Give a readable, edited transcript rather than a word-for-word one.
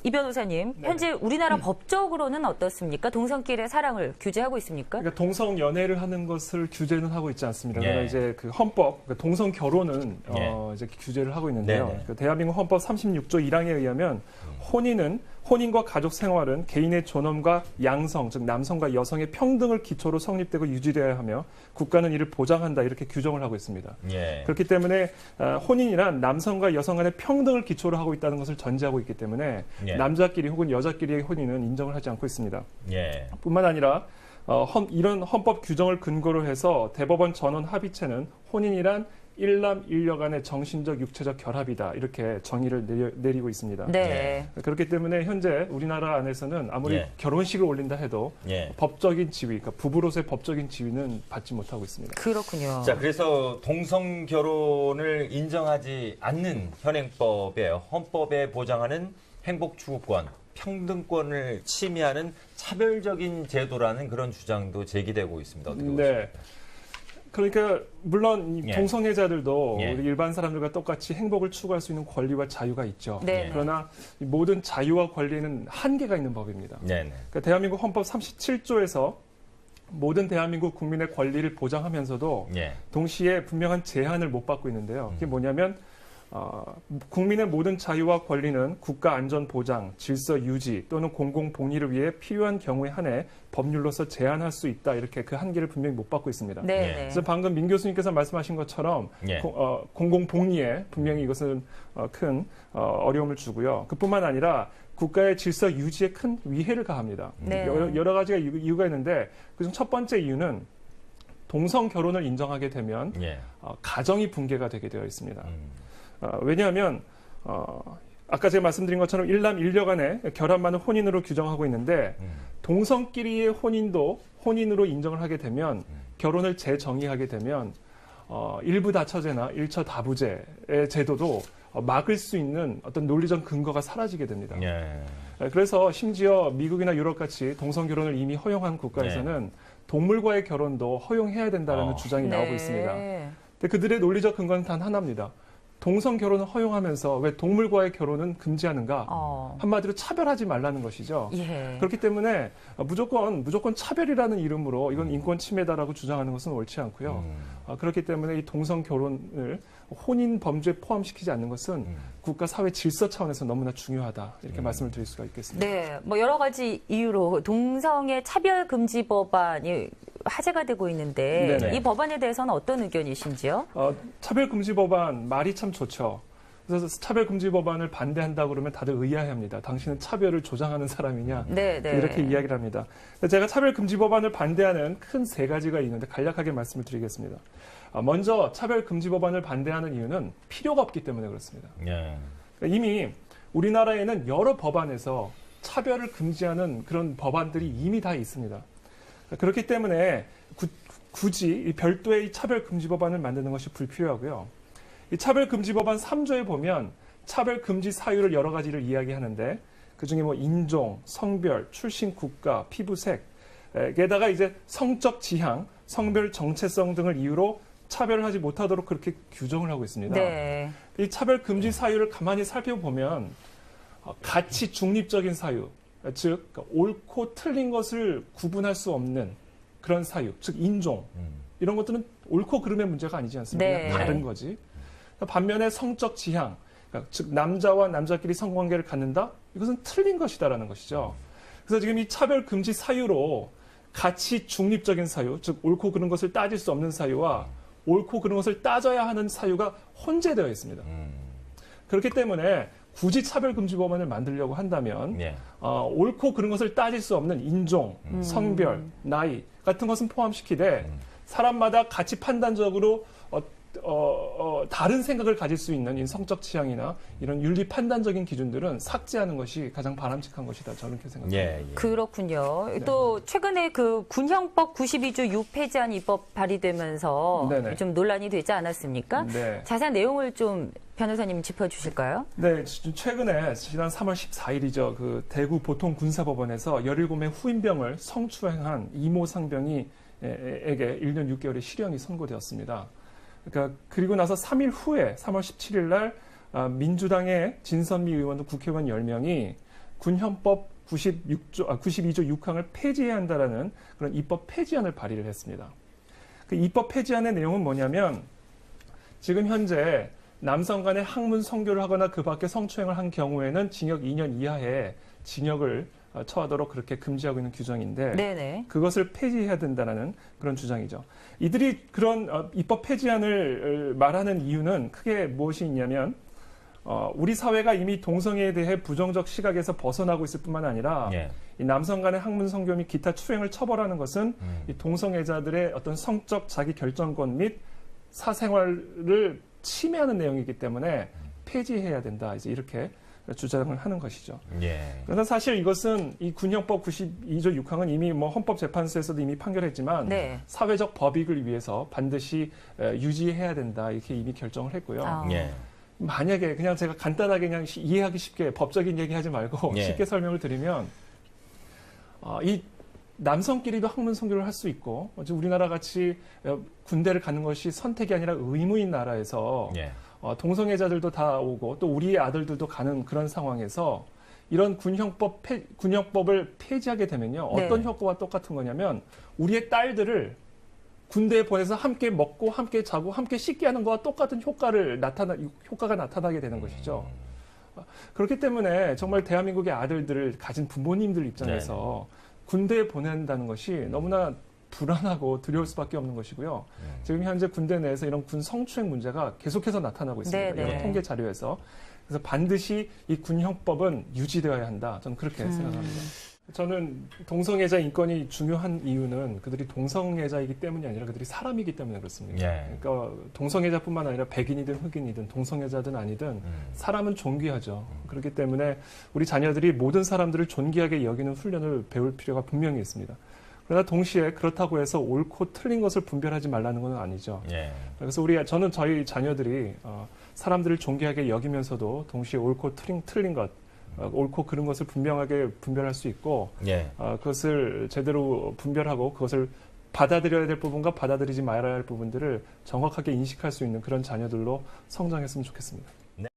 이 변호사님, 네. 현재 우리나라 법적으로는 어떻습니까? 동성끼리의 사랑을 규제하고 있습니까? 그러니까 동성 연애를 하는 것을 규제는 하고 있지 않습니다. 예. 그러나 이제 그 헌법, 그러니까 동성 결혼은 예. 이제 규제를 하고 있는데요. 네네. 그 대한민국 헌법 36조 1항에 의하면 혼인과 가족 생활은 개인의 존엄과 양성, 즉 남성과 여성의 평등을 기초로 성립되고 유지되어야 하며 국가는 이를 보장한다 이렇게 규정을 하고 있습니다. 예. 그렇기 때문에 혼인이란 남성과 여성 간의 평등을 기초로 하고 있다는 것을 전제하고 있기 때문에 예. 남자끼리 혹은 여자끼리의 혼인은 인정을 하지 않고 있습니다. 예. 뿐만 아니라 이런 헌법 규정을 근거로 해서 대법원 전원 합의체는 혼인이란 일남 일녀 간의 정신적 육체적 결합이다 이렇게 정의를 내리고 있습니다. 네. 그렇기 때문에 현재 우리나라 안에서는 아무리 예. 결혼식을 올린다 해도 예. 법적인 지위, 그러니까 부부로서의 법적인 지위는 받지 못하고 있습니다. 그렇군요. 자, 그래서 동성 결혼을 인정하지 않는 현행법에 헌법에 보장하는 행복 추구권, 평등권을 침해하는 차별적인 제도라는 그런 주장도 제기되고 있습니다. 어떻게 보십니까? 네. 그러니까 물론 이 예. 동성애자들도 예. 우리 일반 사람들과 똑같이 행복을 추구할 수 있는 권리와 자유가 있죠. 네. 그러나 이 모든 자유와 권리는 한계가 있는 법입니다. 네네. 그러니까 대한민국 헌법 37조에서 모든 대한민국 국민의 권리를 보장하면서도 예. 동시에 분명한 제한을 못 받고 있는데요. 그게 뭐냐면 국민의 모든 자유와 권리는 국가 안전 보장, 질서 유지 또는 공공 복리를 위해 필요한 경우에 한해 법률로서 제한할 수 있다. 이렇게 그 한계를 분명히 못 받고 있습니다. 네. 그래서 방금 민 교수님께서 말씀하신 것처럼 예. 공공 복리에 분명히 이것은 큰 어려움을 주고요. 그뿐만 아니라 국가의 질서 유지에 큰 위해를 가합니다. 네. 여러 가지가 이유가 있는데 그중 첫 번째 이유는 동성 결혼을 인정하게 되면 예. 가정이 붕괴가 되게 되어 있습니다. 왜냐하면 아까 제가 말씀드린 것처럼 일남 일녀 간의 결합만을 혼인으로 규정하고 있는데 동성끼리의 혼인도 혼인으로 인정을 하게 되면 결혼을 재정의하게 되면 일부 다처제나 일처 다부제의 제도도 막을 수 있는 어떤 논리적 근거가 사라지게 됩니다. 예. 그래서 심지어 미국이나 유럽같이 동성 결혼을 이미 허용한 국가에서는 동물과의 결혼도 허용해야 된다는 주장이 나오고 있습니다. 근데 그들의 논리적 근거는 단 하나입니다. 동성 결혼을 허용하면서 왜 동물과의 결혼은 금지하는가? 한마디로 차별하지 말라는 것이죠. 예. 그렇기 때문에 무조건 차별이라는 이름으로 이건 인권 침해다라고 주장하는 것은 옳지 않고요. 그렇기 때문에 이 동성 결혼을 혼인 범죄에 포함시키지 않는 것은 국가 사회 질서 차원에서 너무나 중요하다 이렇게 말씀을 드릴 수가 있겠습니다. 네, 뭐 여러 가지 이유로 동성애 차별 금지 법안이 화제가 되고 있는데 네네. 이 법안에 대해서는 어떤 의견이신지요? 차별금지 법안 말이 참 좋죠. 그래서 차별금지 법안을 반대한다고 그러면 다들 의아해합니다. 당신은 차별을 조장하는 사람이냐? 네, 네. 이렇게 이야기를 합니다. 제가 차별금지 법안을 반대하는 큰 세 가지가 있는데 간략하게 말씀을 드리겠습니다. 먼저 차별금지 법안을 반대하는 이유는 필요가 없기 때문에 그렇습니다. 예. 이미 우리나라에는 여러 법안에서 차별을 금지하는 그런 법안들이 이미 다 있습니다. 그렇기 때문에 굳이 이 별도의 이 차별금지 법안을 만드는 것이 불필요하고요. 이 차별금지법안 3조에 보면 차별금지 사유를 여러 가지를 이야기하는데 그중에 뭐 인종, 성별, 출신 국가, 피부색, 게다가 이제 성적 지향, 성별 정체성 등을 이유로 차별을 하지 못하도록 그렇게 규정을 하고 있습니다. 네. 이 차별금지 사유를 가만히 살펴보면 가치 중립적인 사유, 즉 옳고 틀린 것을 구분할 수 없는 그런 사유, 즉 인종, 이런 것들은 옳고 그름의 문제가 아니지 않습니까? 네. 다른 거지. 반면에 성적 지향, 즉 남자와 남자끼리 성관계를 갖는다? 이것은 틀린 것이다라는 것이죠. 그래서 지금 이 차별금지 사유로 가치 중립적인 사유, 즉 옳고 그른 것을 따질 수 없는 사유와 옳고 그른 것을 따져야 하는 사유가 혼재되어 있습니다. 그렇기 때문에 굳이 차별금지 법안을 만들려고 한다면 예. 옳고 그른 것을 따질 수 없는 인종, 성별, 나이 같은 것은 포함시키되 사람마다 가치 판단적으로 다른 생각을 가질 수 있는 성적 취향이나 이런 윤리 판단적인 기준들은 삭제하는 것이 가장 바람직한 것이다. 저는 그렇게 생각합니다. 예. 예. 그렇군요. 또 최근에 그 군형법 92조 6폐지안 입법 발의되면서 네네. 좀 논란이 되지 않았습니까? 네. 자세한 내용을 좀 변호사님 짚어주실까요? 네, 최근에 지난 3월 14일이죠. 그 대구 보통군사법원에서 17명 후임병을 성추행한 이모 상병에게 1년 6개월의 실형이 선고되었습니다. 그러니까 그리고 나서 3일 후에 3월 17일 날 민주당의 진선미 의원도 국회의원 10명이 군헌법 92조 6항을 폐지해야 한다라는 그런 입법 폐지안을 발의를 했습니다. 그 입법 폐지안의 내용은 뭐냐면 지금 현재 남성 간의 학문 성교를 하거나 그 밖에 성추행을 한 경우에는 징역 2년 이하의 징역을 처하도록 그렇게 금지하고 있는 규정인데 네네. 그것을 폐지해야 된다는 그런 주장이죠. 이들이 그런 입법 폐지안을 말하는 이유는 크게 무엇이 있냐면 우리 사회가 이미 동성애에 대해 부정적 시각에서 벗어나고 있을 뿐만 아니라 예. 이 남성 간의 학문 성교 및 기타 추행을 처벌하는 것은 이 동성애자들의 어떤 성적 자기 결정권 및 사생활을 침해하는 내용이기 때문에 폐지해야 된다. 이제 이렇게 주장을 하는 것이죠. 예. 그래서 사실 이것은 이 군형법 92조 6항은 이미 뭐 헌법재판소에서도 이미 판결했지만 네. 사회적 법익을 위해서 반드시 유지해야 된다. 이렇게 이미 결정을 했고요. 아. 예. 만약에 그냥 제가 간단하게 그냥 이해하기 쉽게 법적인 얘기하지 말고 예. 쉽게 설명을 드리면 이 남성끼리도 학문 성교를 할 수 있고 우리나라 같이 군대를 가는 것이 선택이 아니라 의무인 나라에서 예. 동성애자들도 다 오고 또 우리의 아들들도 가는 그런 상황에서 이런 군형법을 폐지하게 되면요. 어떤 네. 효과와 똑같은 거냐면 우리의 딸들을 군대에 보내서 함께 먹고 함께 자고 함께 씻게 하는 것과 똑같은 효과가 나타나게 되는 것이죠. 그렇기 때문에 정말 대한민국의 아들들을 가진 부모님들 입장에서 군대에 보낸다는 것이 너무나 불안하고 두려울 수밖에 없는 것이고요. 지금 현재 군대 내에서 이런 군 성추행 문제가 계속해서 나타나고 있습니다. 네네. 여러 통계 자료에서. 그래서 반드시 이 군형법은 유지되어야 한다. 저는 그렇게 생각합니다. 저는 동성애자 인권이 중요한 이유는 그들이 동성애자이기 때문이 아니라 그들이 사람이기 때문에 그렇습니다. 예. 그러니까 동성애자뿐만 아니라 백인이든 흑인이든 동성애자든 아니든 사람은 존귀하죠. 그렇기 때문에 우리 자녀들이 모든 사람들을 존귀하게 여기는 훈련을 배울 필요가 분명히 있습니다. 그러나 동시에 그렇다고 해서 옳고 틀린 것을 분별하지 말라는 건 아니죠. 예. 그래서 저는 저희 자녀들이 사람들을 존귀하게 여기면서도 동시에 옳고 틀린 것, 옳고 그른 것을 분명하게 분별할 수 있고 예. 그것을 제대로 분별하고 그것을 받아들여야 될 부분과 받아들이지 말아야 할 부분들을 정확하게 인식할 수 있는 그런 자녀들로 성장했으면 좋겠습니다.